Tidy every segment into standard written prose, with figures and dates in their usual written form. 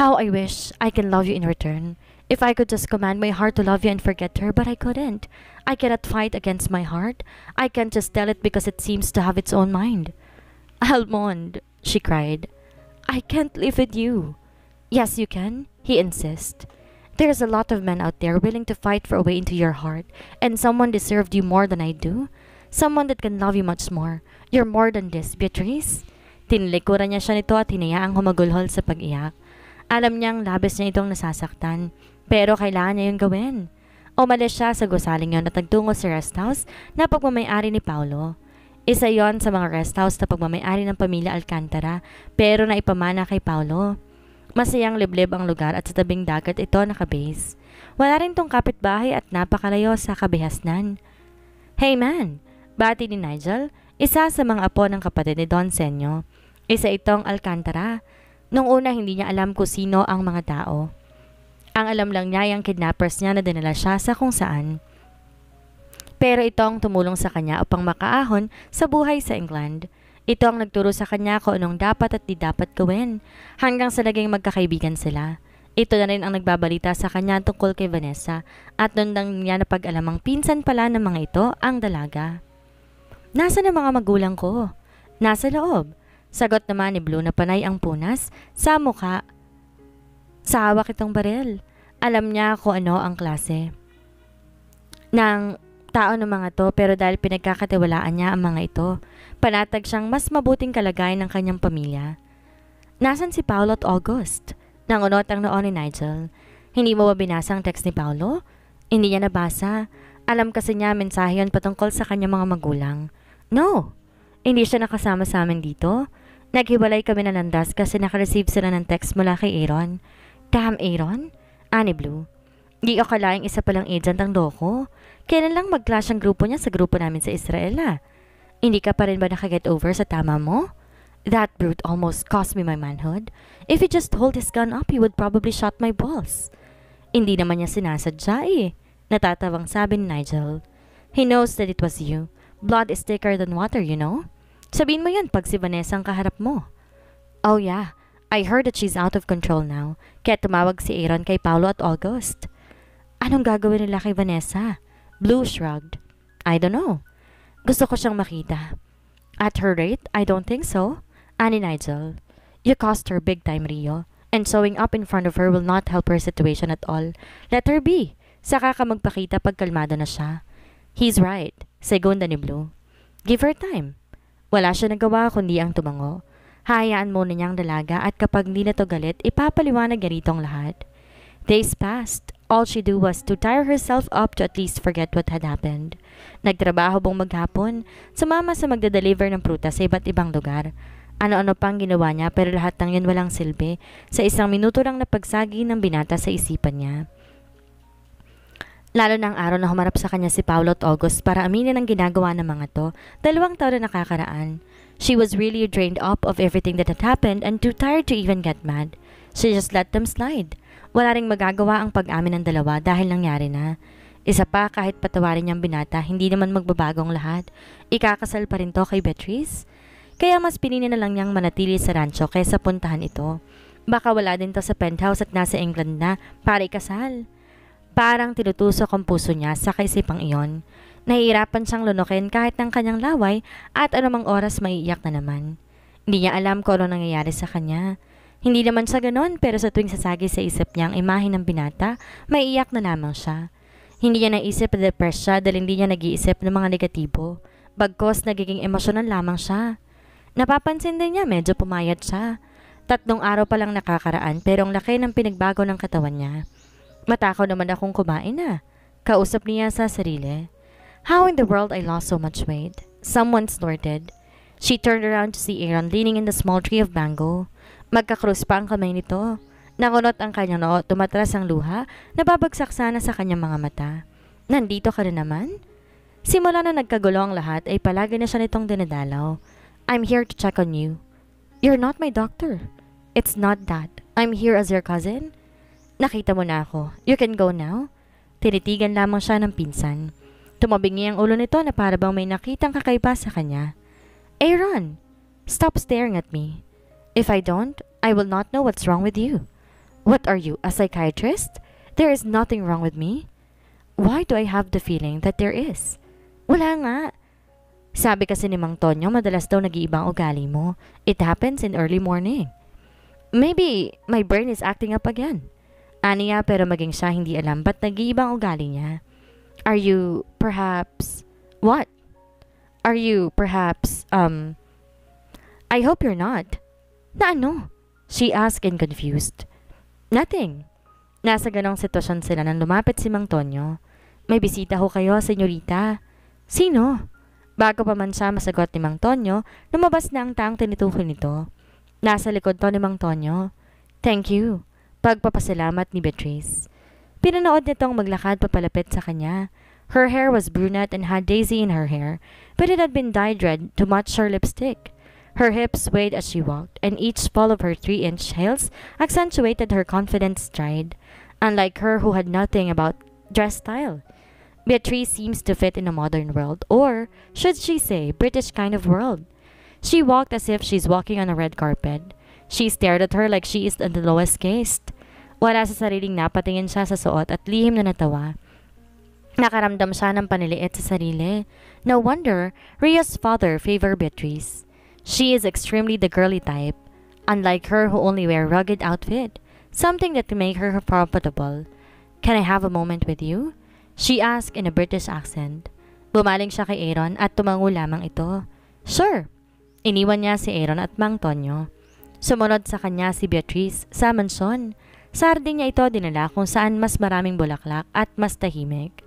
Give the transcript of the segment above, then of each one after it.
How I wish I can love you in return. If I could just command my heart to love you and forget her, but I couldn't. I cannot fight against my heart. I can't just tell it because it seems to have its own mind. Almond, she cried. I can't live with you. Yes, you can, he insists. There's a lot of men out there willing to fight for a way into your heart, and someone deserved you more than I do. Someone that can love you much more. You're more than this, Beatrice. Tinlikuran niya siya nito at hinayaang humagulhol sa pag-iyak. Alam niyang labis niya itong nasasaktan, pero kailangan niya yung gawin. Umalis siya sa gusaling yon at nagtungo sa rest house na pagmamayari ni Paulo. Isa yon sa mga rest house na pagmamayari ng pamilya Alcantara, pero naipamana kay Paulo. Masayang liblib ang lugar at sa tabing dagat ito nakabase. Wala rin tong kapitbahay at napakalayo sa kabihasnan. Hey man! Bati ni Nigel, isa sa mga apo ng kapatid ni Don Senyo. Isa itong Alcantara. Nung una hindi niya alam kung sino ang mga tao. Ang alam lang niya yung kidnappers niya na dinala siya sa kung saan. Pero ito ang tumulong sa kanya upang makaahon sa buhay sa England. Ito ang nagturo sa kanya kung anong dapat at di dapat gawin hanggang sa naging magkakaibigan sila. Ito na rin ang nagbabalita sa kanya tungkol kay Vanessa at noon lang niya napag-alamang pinsan pala ng mga ito ang dalaga. Nasaan ang mga magulang ko? Nasa loob. Sagot naman ni Blue na panay ang punas sa mukha. Sa hawak itong baril. Alam niya kung ano ang klase ng tao ng mga to, pero dahil pinagkakatiwalaan niya ang mga ito, panatag siyang mas mabuting kalagayan ng kanyang pamilya. Nasaan si Paulo at August? Nangunot ang noon ni Nigel. Hindi mo ba binasa ang text ni Paulo? Hindi niya nabasa. Alam kasi niya mensahe yun patungkol sa kanyang mga magulang. No, hindi siya nakasama sa amin dito. Naghiwalay kami na landas kasi nakareceive sila ng text mula kay Aaron. Damn Aaron? Ani Blue. Di ko kalaing isa palang agent ang loko. Kailan lang mag-clash ang grupo niya sa grupo namin sa Israel Hindi ka pa rin ba nakaget over sa tama mo? That brute almost cost me my manhood. If he just hold his gun up, he would probably shot my balls. Hindi naman niya sinasadya Natatawang sabi ni Nigel. He knows that it was you. Blood is thicker than water, you know? Sabihin mo yan pag si Vanessa ang kaharap mo. Oh yeah, I heard that she's out of control now. Kaya tumawag si Aaron kay Paulo at August. Anong gagawin nila kay Vanessa? Blue shrugged. I don't know. Gusto ko siyang makita. At her rate, I don't think so. Ani Nigel. You cost her big time, Rio. And showing up in front of her will not help her situation at all. Let her be. Saka ka magpakita pag kalmado na siya. He's right. Segunda ni Blue. Give her time. Wala siya nagawa kundi ang tumango. Hayaan muna niyang dalaga at kapag hindi na to galit, ipapaliwanag niya ritong lahat. Days passed. All she do was to tire herself up to at least forget what had happened. Nagtrabaho buong maghapon, sumama sa magdadeliver ng prutas sa iba't ibang lugar. Ano-ano pang ginawa niya pero lahat ng yun walang silbi sa isang minuto lang na pagsagi ng binata sa isipan niya. Lalo na ang araw na humarap sa kanya si Paulo at August para aminin ang ginagawa ng mga to, 2 taon na nakakaraan. She was really drained up of everything that had happened and too tired to even get mad. She just let them slide. Wala ring magagawa ang pag-amin ng dalawa dahil nangyari na. Isa pa, kahit patawarin niyang binata, hindi naman magbabagong lahat. Ikakasal pa rin to kay Beatrice. Kaya mas pinili na lang niyang manatili sa rancho kaysa puntahan ito. Baka wala din to sa penthouse at nasa England na para ikasal. Parang tinutusok ang puso niya sa kaisipang iyon. Nahihirapan siyang lunukin kahit ng kanyang laway at anumang oras maiiyak na naman. Hindi niya alam kung ano nangyayari sa kanya. Hindi naman siya ganon pero sa tuwing sasagi sa isip niya ang imahe ng binata, maiiyak na lamang siya. Hindi niya naisip na depressed siya dahil hindi niya nag-iisip ng mga negatibo. Bagkos nagiging emosyonan lamang siya. Napapansin din niya medyo pumayat siya. 3 araw pa lang nakakaraan pero ang laki ng pinagbago ng katawan niya. Matakaw naman akong kumain Kausap niya sa sarili. How in the world I lost so much weight? Someone snorted. She turned around to see Aaron leaning in the small tree of mango. Magkakrus pa ang kamay nito. Nakunot ang kanyang noo, tumatras ang luha, nababagsak sana sa kanyang mga mata. Nandito ka na naman? Simula na nagkagulo ang lahat ay palagi na siya nitong dinadalaw. I'm here to check on you. You're not my doctor. It's not that. I'm here as your cousin. Nakita mo na ako. You can go now. Tinitigan lamang siya ng pinsan. Tumabingi ang ulo nito na para bang may nakitang kakaiba sa kanya. Aaron, stop staring at me. If I don't, I will not know what's wrong with you. What are you, a psychiatrist? There is nothing wrong with me. Why do I have the feeling that there is? Wala nga. Sabi kasi ni Mang Tonyo, madalas daw nag-iibang ugali mo. It happens in early morning. Maybe my brain is acting up again. Aniya pero maging siya hindi alam ba't nag-iibang ugali niya. Are you perhaps... What? Are you perhaps, I hope you're not. Na ano? She asked and confused. Nothing. Nasa ganong sitwasyon sila nang lumapit si Mang Tonyo. May bisita ho kayo, senyorita. Sino? Bago pa man siya masagot ni Mang Tonyo, lumabas na ang taong tinitukoy nito. Nasa likod to ni Mang Tonyo. Thank you. Pagpapasalamat ni Beatrice. Pinanood nitong maglakad papalapit sa kanya. Her hair was brunette and had daisy in her hair, but it had been dyed red to match her lipstick. Her hips swayed as she walked, and each fall of her 3-inch heels accentuated her confident stride, unlike her who had nothing about dress style. Beatrice seems to fit in a modern world, or, should she say, British kind of world. She walked as if she's walking on a red carpet. She stared at her like she is the lowest caste. Wala sa sariling napatingin siya sa suot at lihim na natawa. Nakaramdam siya ng paniliit sa sarili. No wonder Ria's father favored Beatrice. She is extremely the girly type, unlike her who only wear rugged outfit, something that can make her comfortable. Can I have a moment with you? She asked in a British accent. Bumaling siya kay Aaron at tumango lamang ito. Sure. Iniwan niya si Aaron at Mang Tonyo. Sumunod sa kanya si Beatrice sa mansyon. Sa hardin niya ito dinala kung saan mas maraming bulaklak at mas tahimik.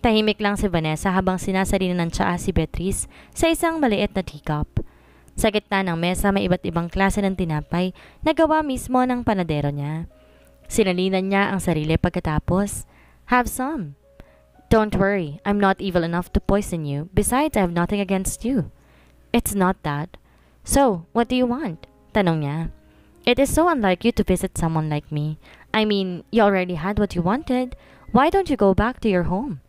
Tahimik lang si Vanessa habang sinasarina ng tsaa si Beatrice sa isang maliit na teacup. Sa gitna ng mesa may iba't ibang klase ng tinapay na gawa mismo ng panadero niya. Sinalinan niya ang sarili pagkatapos. Have some. Don't worry, I'm not evil enough to poison you. Besides, I have nothing against you. It's not that. So, what do you want? Tanong niya. It is so unlike you to visit someone like me. I mean, you already had what you wanted. Why don't you go back to your home?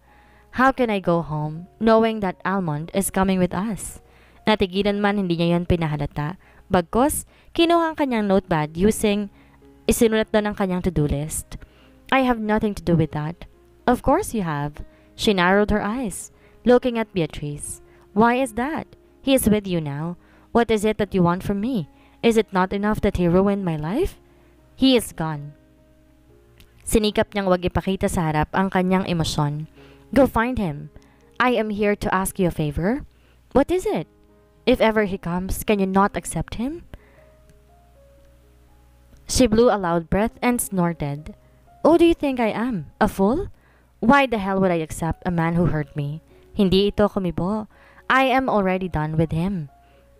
How can I go home, knowing that Almond is coming with us? Natigilan man hindi niya yon pinahalata. Bagkos, kinuha ang kanyang notepad isinulat doon ang kanyang to-do list. I have nothing to do with that. Of course you have. She narrowed her eyes, looking at Beatrice. Why is that? He is with you now. What is it that you want from me? Is it not enough that he ruined my life? He is gone. Sinikap niyang wag ipakita sa harap ang kanyang emosyon. Go find him. I am here to ask you a favor. What is it? If ever he comes, can you not accept him? She blew a loud breath and snorted. Oh, do you think I am? A fool? Why the hell would I accept a man who hurt me? Hindi ito kumibo. I am already done with him.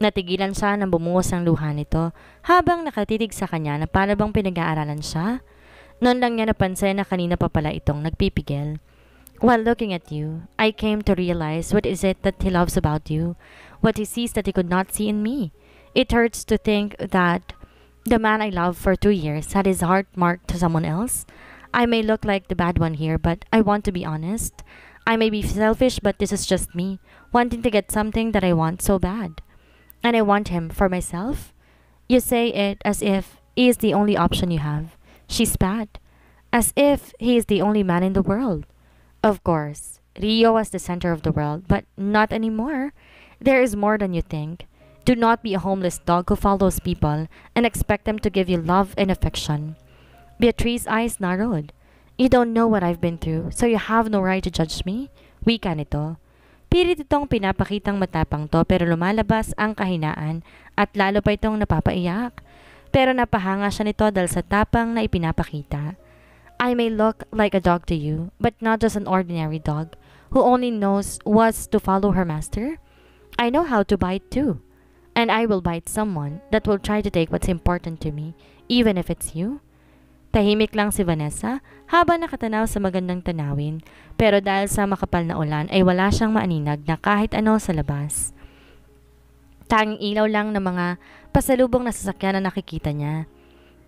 Natigilan siya nang bumuhos ang luha nito habang nakatitig sa kanya na para bang pinag-aaralan siya. Noon lang niya napansin na kanina pa pala itong nagpipigil. While looking at you, I came to realize what is it that he loves about you, what he sees that he could not see in me. It hurts to think that the man I loved for 2 years had his heart marked to someone else. I may look like the bad one here, but I want to be honest. I may be selfish, but this is just me, wanting to get something that I want so bad. And I want him for myself. You say it as if he is the only option you have. She spat. As if he is the only man in the world. Of course, Rio was the center of the world, but not anymore. There is more than you think. Do not be a homeless dog who follows people and expect them to give you love and affection. Beatrice's eyes narrowed. You don't know what I've been through, so you have no right to judge me. Wika nito. Pilit itong pinapakitang matapang to pero lumalabas ang kahinaan at lalo pa itong napapaiyak. Pero napahanga siya nito dahil sa tapang na ipinapakita. I may look like a dog to you, but not just an ordinary dog who only knows what's to follow her master. I know how to bite too, and I will bite someone that will try to take what's important to me, even if it's you. Tahimik lang si Vanessa habang nakatanaw sa magandang tanawin, pero dahil sa makapal na ulan ay wala siyang maaninag na kahit ano sa labas. Tanging ilaw lang ng mga pasalubong na sasakyan na nakikita niya.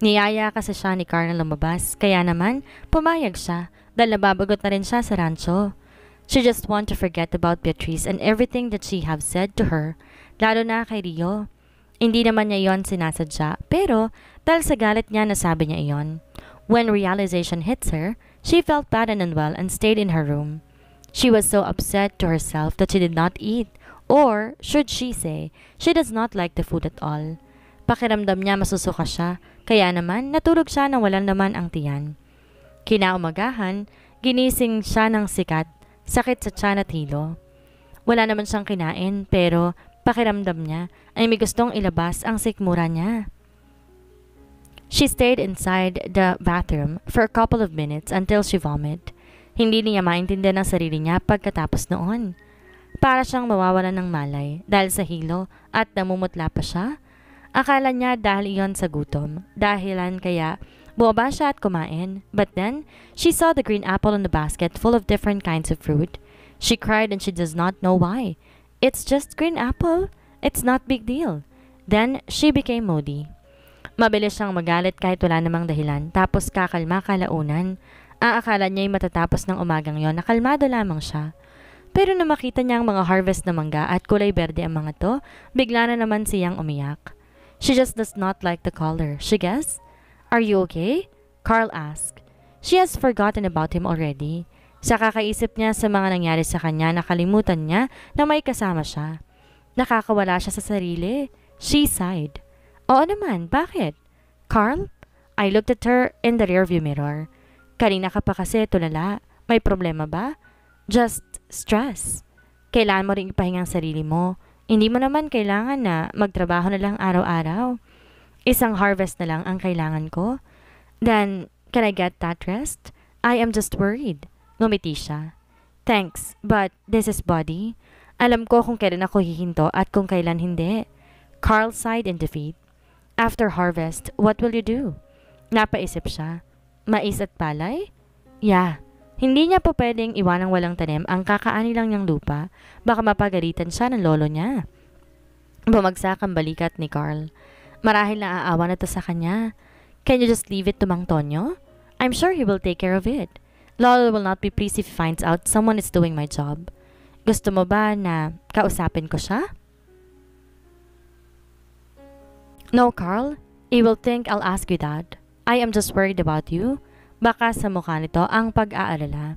Niyaya kasi siya ni Carl na lumabas, kaya naman pumayag siya dahil nababagot na rin siya sa rancho. She just want to forget about Beatrice and everything that she have said to her, lalo na kay Rio. Hindi naman niya iyon sinasadya, pero dahil sa galit niya nasabi niya iyon. When realization hits her, she felt bad and unwell and stayed in her room. She was so upset to herself that she did not eat, or, should she say, she does not like the food at all. Pakiramdam niya masusuka siya, kaya naman natulog siya nang walang laman ang tiyan. Kinaumagahan, ginising siya ng sikat, sakit sa tiyan at hilo. Wala naman siyang kinain, pero pakiramdam niya ay may gustong ilabas ang sikmura niya. She stayed inside the bathroom for a couple of minutes until she vomited. Hindi niya maintindihan ang sarili niya pagkatapos noon. Para siyang mawawalan ng malay dahil sa hilo at namumutla pa siya. Akala niya dahil iyon sa gutom. Dahilan kaya bumaba siya at kumain. But then, she saw the green apple in the basket full of different kinds of fruit. She cried and she does not know why. It's just green apple. It's not big deal. Then, she became moody. Mabilis siyang magalit kahit wala namang dahilan, tapos kakalma kalaunan. Ang akala niya'y matatapos ng umagang yon na kalmado lamang siya. Pero nang makita niya ang mga harvest na mangga at kulay berde ang mga to, bigla na naman siyang umiyak. She just does not like the color, she guessed. Are you okay? Carl asked. She has forgotten about him already. Sa kakaisip niya sa mga nangyari sa kanya, nakalimutan niya na may kasama siya. Nakakawala siya sa sarili. She sighed. Oo naman, bakit? Carl? I looked at her in the rearview mirror. Kanina ka pa kasi tulala. May problema ba? Just stress. Kailangan mo rin ipahinga ang sarili mo. Hindi mo naman kailangan na magtrabaho na lang araw-araw. Isang harvest na lang ang kailangan ko. Then, can I get that rest? I am just worried. Ngumiti siya. Thanks, but this is body. Alam ko kung kailan ako hihinto at kung kailan hindi. Carl sighed in defeat. After harvest, what will you do? Napaisip siya. Mais at palay? Yeah. Hindi niya po pwedeng iwanang walang tanim ang kakaani lang niyang lupa. Baka mapagalitan siya ng lolo niya. Bumagsak ang balikat ni Carl. Marahil na aawa na to sa kanya. Can you just leave it to Mang Tonyo? I'm sure he will take care of it. Lolo will not be pleased if he finds out someone is doing my job. Gusto mo ba na kausapin ko siya? No, Carl. He will think I'll ask you that. I am just worried about you. Baka sa mukha nito ang pag-aalala.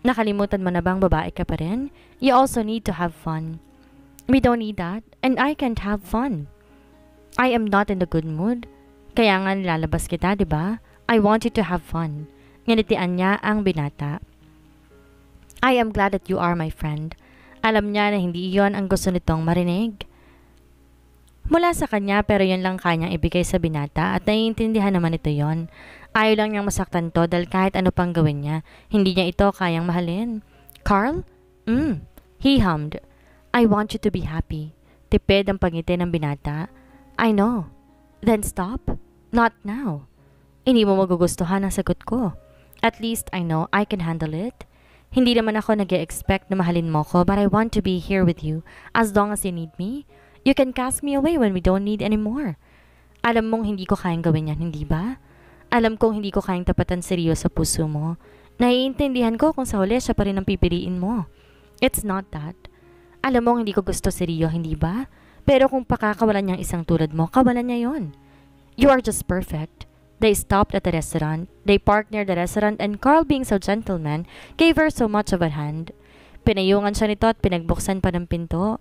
Nakalimutan mo na bang babae ka pa rin? You also need to have fun. We don't need that, and I can't have fun. I am not in the good mood. Kaya nga nilalabas kita, di ba? I want you to have fun. Nginitian niya ang binata. I am glad that you are my friend. Alam niya na hindi iyon ang gusto nitong marinig. Mula sa kanya pero yun lang kanyang ibigay sa binata at naiintindihan naman ito yon. Ayaw lang niyang masaktan to dahil kahit ano pang gawin niya, hindi niya ito kayang mahalin. Carl? He hummed. I want you to be happy. Tipid ang pangiti ng binata. I know. Then stop. Not now. Hindi mo magugustuhan ang sagot ko. At least I know I can handle it. Hindi naman ako nag-e-expect na mahalin mo ko, but I want to be here with you as long as you need me. You can cast me away when we don't need anymore. Alam mong hindi ko kayang gawin yan, hindi ba? Alam kong hindi ko kayang tapatan si Rio sa puso mo. Naiintindihan ko kung sa huli siya pa rin ang pipiliin mo. It's not that. Alam mong hindi ko gusto si Rio, hindi ba? Pero kung pakakawalan niyang isang tulad mo, kawalan niya yon. You are just perfect. They stopped at the restaurant. They parked near the restaurant and Carl, being so gentleman, gave her so much of a hand. Pinayungan siya nito at pinagbuksan pa ng pinto.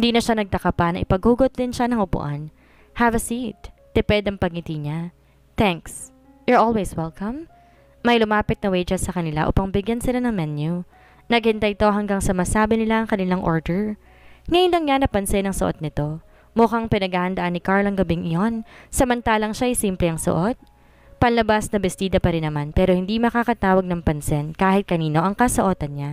Di na siya nagtaka pa na ipaghugot din siya ng upuan. Have a seat. Tipid ang pagngiti niya. Thanks. You're always welcome. May lumapit na waitress sa kanila upang bigyan sila ng menu. Naghintay to hanggang sa masabi nila ang kanilang order. Ngayon lang niya napansin ang suot nito. Mukhang pinaghahandaan ni Carl ang gabing iyon, samantalang siya'y simple ang suot. Panlabas na bestida pa rin naman pero hindi makakatawag ng pansin kahit kanino ang kasuotan niya.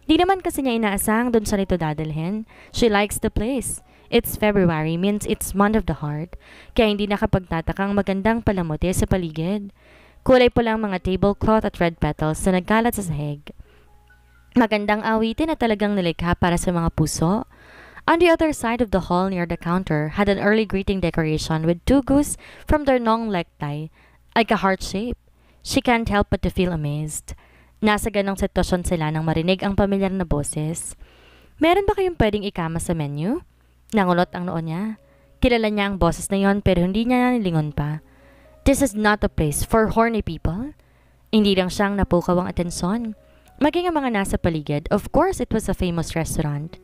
Di naman kasi niya inaasang doon siya nito dadalhin. She likes the place. It's February, means it's month of the heart. Kaya hindi nakapagtatakang magandang palamuti sa paligid. Kulay pula ang mga tablecloth at red petals na nagkalat sa sahig. Magandang awitin na talagang nilikha para sa mga puso. On the other side of the hall near the counter had an early greeting decoration with two goose from their long necktie, like a heart shape. She can't help but to feel amazed. Nasa ganong sitwasyon sila nang marinig ang pamilyar na boses. Meron ba kayong pwedeng ikama sa menu? Nangulot ang noo niya. Kilala niya ang boses na yon pero hindi niya nilingon pa. This is not a place for horny people. Hindi lang siyang napukaw ang atensyon. Maging ang mga nasa paligid, of course it was a famous restaurant.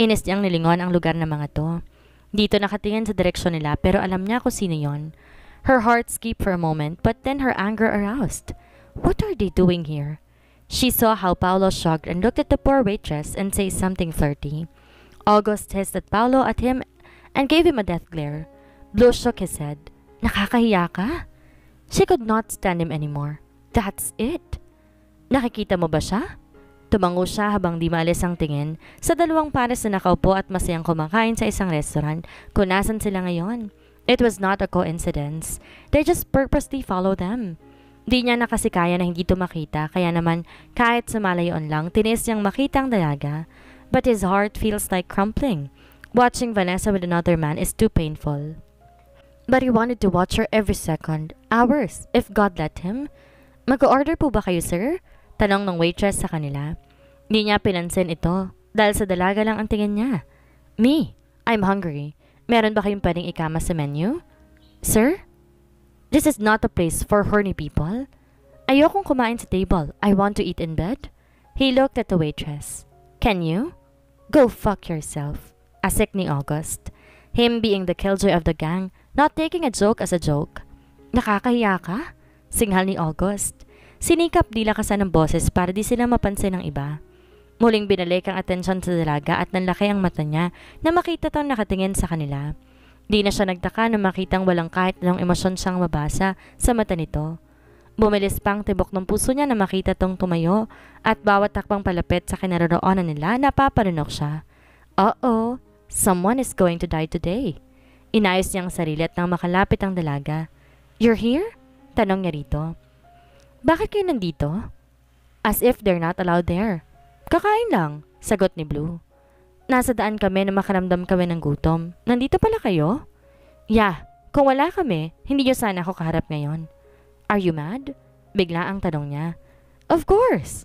Inis niyang nilingon ang lugar ng mga to. Dito nakatingin sa direksyon nila pero alam niya kung sino yon. Her heart skipped for a moment but then her anger aroused. What are they doing here? She saw how Paolo shrugged and looked at the poor waitress and said something flirty. August hissed at Paolo at him and gave him a death glare. Blue shook his head. Nakakahiya ka? She could not stand him anymore. That's it. Nakikita mo ba siya? Tumango siya habang di maalis ang tingin sa dalawang pares na nakaupo at masayang kumakain sa isang restaurant kung nasan sila ngayon. It was not a coincidence. They just purposely follow them. Di niya nakasikaya na hindi ito makita kaya naman kahit sa malayon lang tinis niyang makita ang dalaga. But his heart feels like crumpling. Watching Vanessa with another man is too painful. But he wanted to watch her every second, hours, if God let him. Mag-order po ba kayo, sir? Tanong ng waitress sa kanila. Di niya pinansin ito dahil sa dalaga lang ang tingin niya. Me, I'm hungry. Meron ba kayong pwedeng ikama sa menu? Sir? This is not a place for horny people. Ayokong kumain sa table. I want to eat in bed. He looked at the waitress. Can you? Go fuck yourself. Asik ni August. Him being the killjoy of the gang, not taking a joke as a joke. Nakakahiya ka? Singhal ni August. Sinikap di lakasan ng boses para di sila mapansin ng iba. Muling binalik ang atensyon sa dalaga at nanlaki ang mata niya na makita tong nakatingin sa kanila. Di na siya nagtaka na makitang walang kahit anong emosyon siyang mabasa sa mata nito. Bumilis pang tibok ng puso niya na makita tong tumayo at bawat takpang palapit sa kinaroroonan nila napaparunok siya. Uh-oh, someone is going to die today. Inayos niyang sarili at nang makalapit ang dalaga. You're here? Tanong niya rito. Bakit kayo nandito? As if they're not allowed there. Kakain lang, sagot ni Blue. Nasa daan kami na makaramdam kami ng gutom. Nandito pala kayo? Yeah, kung wala kami, hindi niyo sana ako kaharap ngayon. Are you mad? Bigla ang tanong niya. Of course.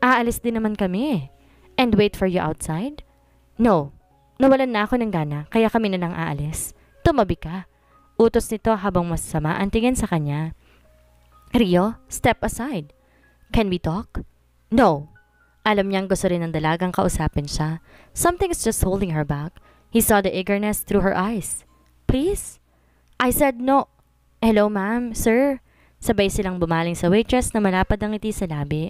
Aalis din naman kami. And wait for you outside? No, nawalan na ako ng gana kaya kami na lang aalis. Tumabi ka. Utos nito habang masama ang tingin sa kanya. Rio, step aside. Can we talk? No. Alam niyang gusto rin ng dalagang kausapin siya. Something is just holding her back. He saw the eagerness through her eyes. Please? I said no. Hello ma'am, sir. Sabay silang bumaling sa waitress na malapad ang ngiti sa labi.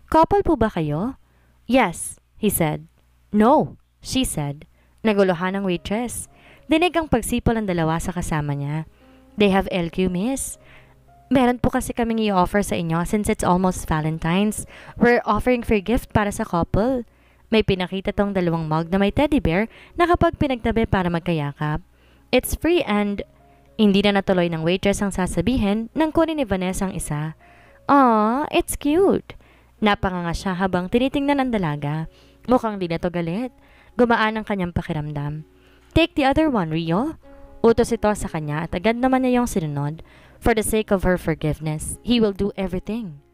Couple po ba kayo? Yes, he said. No, she said. Naguluhan ang waitress. Dinig ang pagsipol ng dalawa sa kasama niya. They have LQ, miss. Meron po kasi kaming i-offer sa inyo since it's almost Valentine's. We're offering free gift para sa couple. May pinakita tong dalawang mug na may teddy bear na kapag pinagtabi para magkayakap. It's free and... Hindi na natuloy ng waitress ang sasabihin nang kunin ni Vanessa ang isa. Aw, it's cute. Napanganga siya habang tinitingnan ang dalaga. Mukhang di na to galit. Gumaan ang kanyang pakiramdam. Take the other one, Rio. Utos ito sa kanya at agad naman niya yung sinunod. For the sake of her forgiveness, he will do everything.